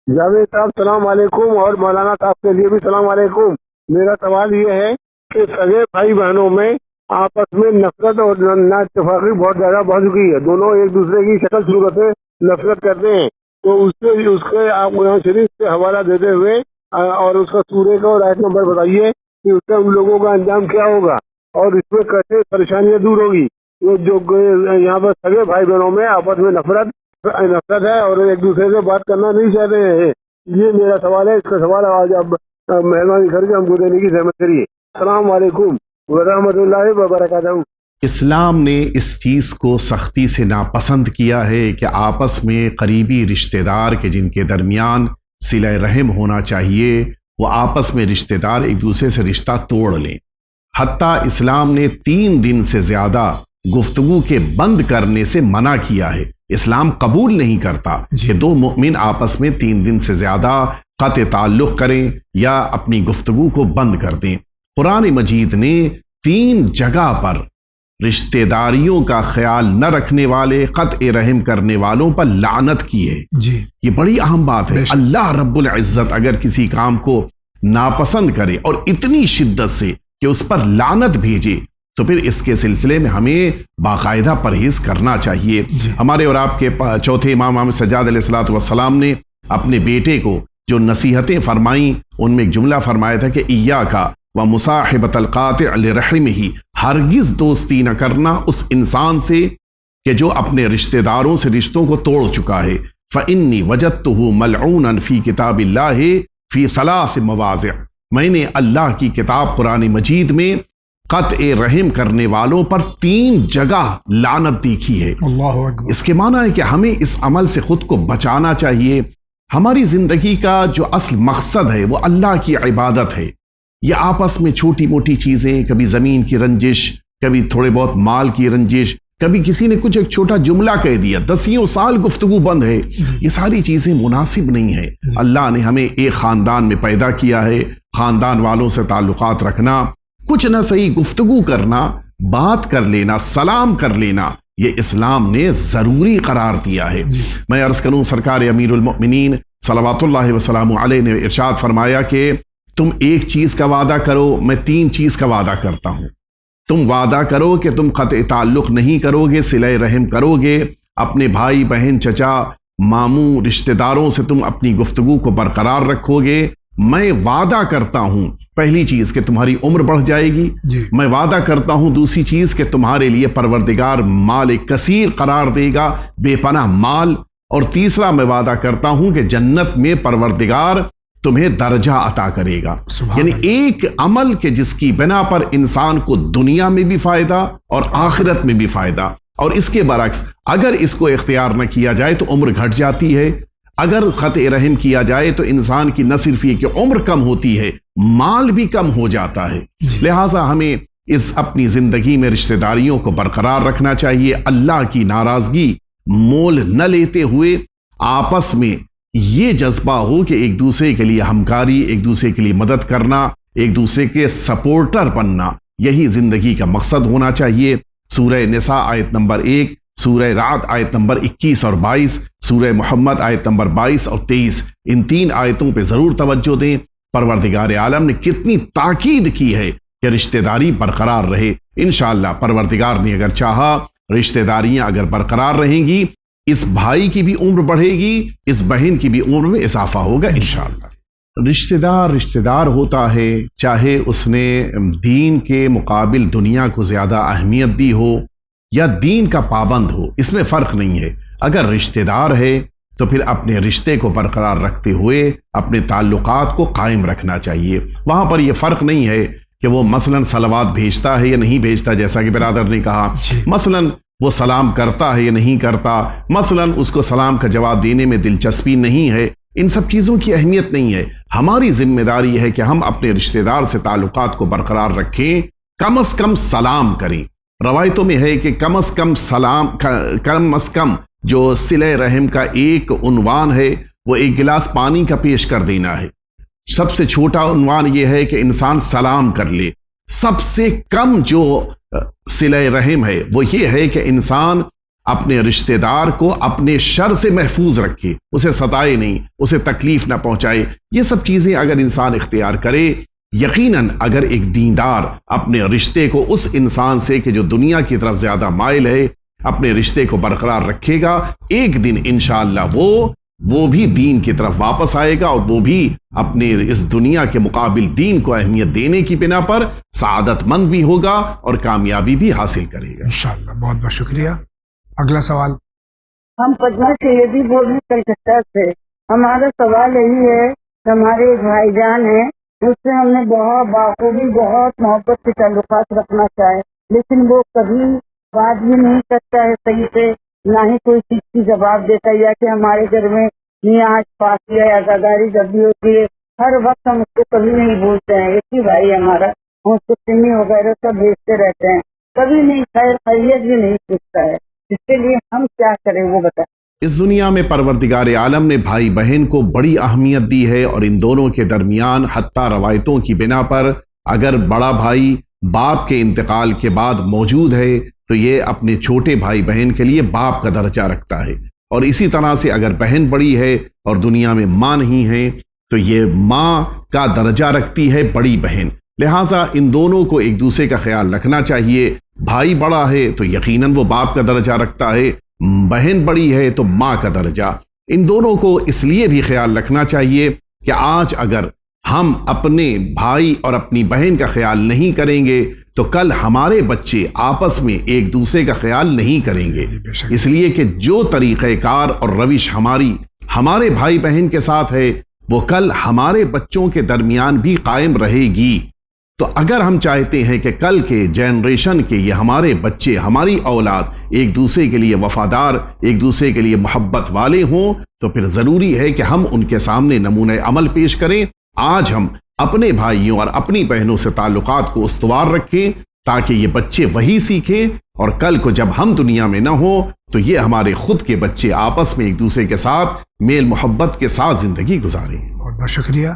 جاوید صاحب السلام علیکم، اور مولانا صاحب کے لیے بھی السلام علیکم۔ میرا سوال یہ ہے کہ سگے بھائی بہنوں میں آپس میں نفرت اور نا اتفاقی بہت زیادہ بڑھ چکی ہے، دونوں ایک دوسرے کی شکل صورت سے نفرت کرتے ہیں، تو اس کے آپ قرآن شریف سے حوالہ دیتے ہوئے اور اس کا سورے کا اور آیت نمبر بتائیے کہ اس سے ان لوگوں کا انجام کیا ہوگا اور اس میں کیسے پریشانیاں دور ہوگی۔ یہ جو یہاں پر سگے بھائی بہنوں میں آپس میں نفرت ہے اور ایک دوسرے سے بات کرنا نہیں چاہتے ہیں، یہ میرا سوال ہے۔ اس کا سوال آج آپ مہربانی کر کے ہم کو دینے کی زحمت کریے۔ السلام علیکم ورحمۃ اللہ وبرکاتہ۔ اسلام نے اس چیز کو سختی سے ناپسند کیا ہے کہ آپس میں قریبی رشتہ دار کے جن کے درمیان صلہ رحم ہونا چاہیے وہ آپس میں رشتہ دار ایک دوسرے سے رشتہ توڑ لیں۔ حتیٰ اسلام نے 3 دن سے زیادہ گفتگو کے بند کرنے سے منع کیا ہے۔ اسلام قبول نہیں کرتا کہ 2 مومن آپس میں 3 دن سے زیادہ قطع تعلق کریں یا اپنی گفتگو کو بند کر دیں۔ قرآن مجید نے 3 جگہ پر رشتہ داریوں کا خیال نہ رکھنے والے، قطع رحم کرنے والوں پر لعنت کی ہے۔ یہ بڑی اہم بات ہے۔ اللہ رب العزت اگر کسی کام کو ناپسند کرے اور اتنی شدت سے کہ اس پر لعنت بھیجے تو پھر اس کے سلسلے میں ہمیں باقاعدہ پرہیز کرنا چاہیے۔ ہمارے اور آپ کے چوتھے امام محمد سجاد علیہ الصلوۃ والسلام نے اپنے بیٹے کو جو نصیحتیں فرمائیں ان میں ایک جملہ فرمایا تھا کہ ایاک ومصاحبۃ القاطع لرحمہ، ہرگز دوستی نہ کرنا اس انسان سے کہ جو اپنے رشتہ داروں سے رشتوں کو توڑ چکا ہے۔ فإنی وجدتہ ملعونا فی کتاب اللہ فی 3 مواضع، میں نے اللہ کی کتاب قرآن مجید میں قطع رحم کرنے والوں پر 3 جگہ لعنت دیکھی ہے۔ اللہ اکبر۔ اس کے معنی ہے کہ ہمیں اس عمل سے خود کو بچانا چاہیے۔ ہماری زندگی کا جو اصل مقصد ہے وہ اللہ کی عبادت ہے۔ یہ آپس میں چھوٹی موٹی چیزیں، کبھی زمین کی رنجش، کبھی تھوڑے بہت مال کی رنجش، کبھی کسی نے کچھ ایک چھوٹا جملہ کہہ دیا، 10 سال گفتگو بند ہے، یہ ساری چیزیں مناسب نہیں ہے۔ اللہ نے ہمیں ایک خاندان میں پیدا کیا ہے، خاندان والوں سے تعلقات رکھنا، کچھ نہ صحیح گفتگو کرنا، بات کر لینا، سلام کر لینا، یہ اسلام نے ضروری قرار دیا ہے۔ میں عرض کروں سرکار امیر المؤمنین صلوات اللہ وسلام علیہ نے ارشاد فرمایا کہ تم ایک چیز کا وعدہ کرو، میں 3 چیز کا وعدہ کرتا ہوں۔ تم وعدہ کرو کہ تم قطع تعلق نہیں کرو گے، صلہ رحم کرو گے، اپنے بھائی بہن چچا ماموں رشتہ داروں سے تم اپنی گفتگو کو برقرار رکھو گے۔ میں وعدہ کرتا ہوں پہلی چیز کہ تمہاری عمر بڑھ جائے گی، میں وعدہ کرتا ہوں دوسری چیز کہ تمہارے لیے پروردگار مال کثیر قرار دے گا، بے پناہ مال، اور تیسرا میں وعدہ کرتا ہوں کہ جنت میں پروردگار تمہیں درجہ عطا کرے گا۔ یعنی ایک عمل کے جس کی بنا پر انسان کو دنیا میں بھی فائدہ اور آخرت میں بھی فائدہ، اور اس کے برعکس اگر اس کو اختیار نہ کیا جائے تو عمر گھٹ جاتی ہے، اگر قطع رحم کیا جائے تو انسان کی نہ صرف یہ کہ عمر کم ہوتی ہے، مال بھی کم ہو جاتا ہے۔ لہٰذا ہمیں اس اپنی زندگی میں رشتہ داریوں کو برقرار رکھنا چاہیے، اللہ کی ناراضگی مول نہ لیتے ہوئے آپس میں یہ جذبہ ہو کہ ایک دوسرے کے لیے ہمکاری، ایک دوسرے کے لیے مدد کرنا، ایک دوسرے کے سپورٹر بننا، یہی زندگی کا مقصد ہونا چاہیے۔ سورہ نساء آیت نمبر 1، سورہ رعد آیت نمبر 21 اور 22، سورہ محمد آیت نمبر 22 اور 23، ان 3 آیتوں پہ ضرور توجہ دیں۔ پروردگار عالم نے کتنی تاکید کی ہے کہ رشتہ داری برقرار رہے۔ انشاءاللہ پروردگار نے اگر چاہا رشتہ داریاں اگر برقرار رہیں گی، اس بھائی کی بھی عمر بڑھے گی، اس بہن کی بھی عمر میں اضافہ ہوگا انشاءاللہ۔ رشتہ دار ہوتا ہے چاہے اس نے دین کے مقابل دنیا کو زیادہ اہمیت دی ہو یا دین کا پابند ہو، اس میں فرق نہیں ہے۔ اگر رشتہ دار ہے تو پھر اپنے رشتے کو برقرار رکھتے ہوئے اپنے تعلقات کو قائم رکھنا چاہیے۔ وہاں پر یہ فرق نہیں ہے کہ وہ مثلاً صلوات بھیجتا ہے یا نہیں بھیجتا، جیسا کہ برادر نے کہا، مثلاً وہ سلام کرتا ہے یا نہیں کرتا، مثلاً اس کو سلام کا جواب دینے میں دلچسپی نہیں ہے، ان سب چیزوں کی اہمیت نہیں ہے۔ ہماری ذمہ داری ہے کہ ہم اپنے رشتہ دار سے تعلقات کو برقرار رکھیں، کم از کم سلام کریں۔ روایتوں میں ہے کہ کم از کم جو صلہ رحم کا ایک عنوان ہے وہ 1 گلاس پانی کا پیش کر دینا ہے۔ سب سے چھوٹا عنوان یہ ہے کہ انسان سلام کر لے۔ سب سے کم جو صلہ رحم ہے وہ یہ ہے کہ انسان اپنے رشتہ دار کو اپنے شر سے محفوظ رکھے، اسے ستائے نہیں، اسے تکلیف نہ پہنچائے۔ یہ سب چیزیں اگر انسان اختیار کرے، یقیناً اگر ایک دیندار اپنے رشتے کو اس انسان سے کہ جو دنیا کی طرف زیادہ مائل ہے، اپنے رشتے کو برقرار رکھے گا، ایک دن انشاءاللہ وہ بھی دین کی طرف واپس آئے گا، اور وہ بھی اپنے اس دنیا کے مقابل دین کو اہمیت دینے کی بنا پر سعادت مند بھی ہوگا اور کامیابی بھی حاصل کرے گا انشاءاللہ۔ بہت بہت شکریہ۔ اگلا سوال۔ ہم پٹنہ سے یہ بھی بول رہے ہیں کلکتہ سے۔ ہمارا سوال یہی ہے کہ ہمارے بھائی جان ہیں، اس سے ہم نے بخوبی بہت محبت سے تعلقات رکھنا چاہے، لیکن وہ کبھی بات بھی نہیں کرتا ہے صحیح سے، نہ ہی کوئی چیز کی جواب دیتا ہے، یا کہ ہمارے گھر میں آج پاس یا عزاداری جب بھی ہوتی ہے ہر وقت ہم اس کو کبھی نہیں بولتے ہیں۔ ایک ہی بھائی ہمارا، ہم اس کو سمی وغیرہ سب بھیجتے رہتے ہیں، کبھی نہیں خیر خیریت بھی نہیں پوچھتا ہے۔ اس کے لیے ہم کیا کریں وہ بتائیں۔ اس دنیا میں پروردگار عالم نے بھائی بہن کو بڑی اہمیت دی ہے، اور ان دونوں کے درمیان حتیٰ روایتوں کی بنا پر اگر بڑا بھائی باپ کے انتقال کے بعد موجود ہے تو یہ اپنے چھوٹے بھائی بہن کے لیے باپ کا درجہ رکھتا ہے، اور اسی طرح سے اگر بہن بڑی ہے اور دنیا میں ماں نہیں ہے تو یہ ماں کا درجہ رکھتی ہے بڑی بہن۔ لہٰذا ان دونوں کو ایک دوسرے کا خیال رکھنا چاہیے۔ بھائی بڑا ہے تو یقیناً وہ باپ کا درجہ رکھتا ہے، بہن بڑی ہے تو ماں کا درجہ۔ ان دونوں کو اس لیے بھی خیال رکھنا چاہیے کہ آج اگر ہم اپنے بھائی اور اپنی بہن کا خیال نہیں کریں گے تو کل ہمارے بچے آپس میں ایک دوسرے کا خیال نہیں کریں گے، اس لیے کہ جو طریقہ کار اور روش ہمارے بھائی بہن کے ساتھ ہے وہ کل ہمارے بچوں کے درمیان بھی قائم رہے گی۔ تو اگر ہم چاہتے ہیں کہ کل کے جنریشن کے یہ ہمارے بچے، ہماری اولاد ایک دوسرے کے لیے وفادار، ایک دوسرے کے لیے محبت والے ہوں، تو پھر ضروری ہے کہ ہم ان کے سامنے نمونہ عمل پیش کریں۔ آج ہم اپنے بھائیوں اور اپنی بہنوں سے تعلقات کو استوار رکھیں تاکہ یہ بچے وہی سیکھیں، اور کل کو جب ہم دنیا میں نہ ہوں تو یہ ہمارے خود کے بچے آپس میں ایک دوسرے کے ساتھ میل محبت کے ساتھ زندگی گزاریں۔ بہت بہت شکریہ۔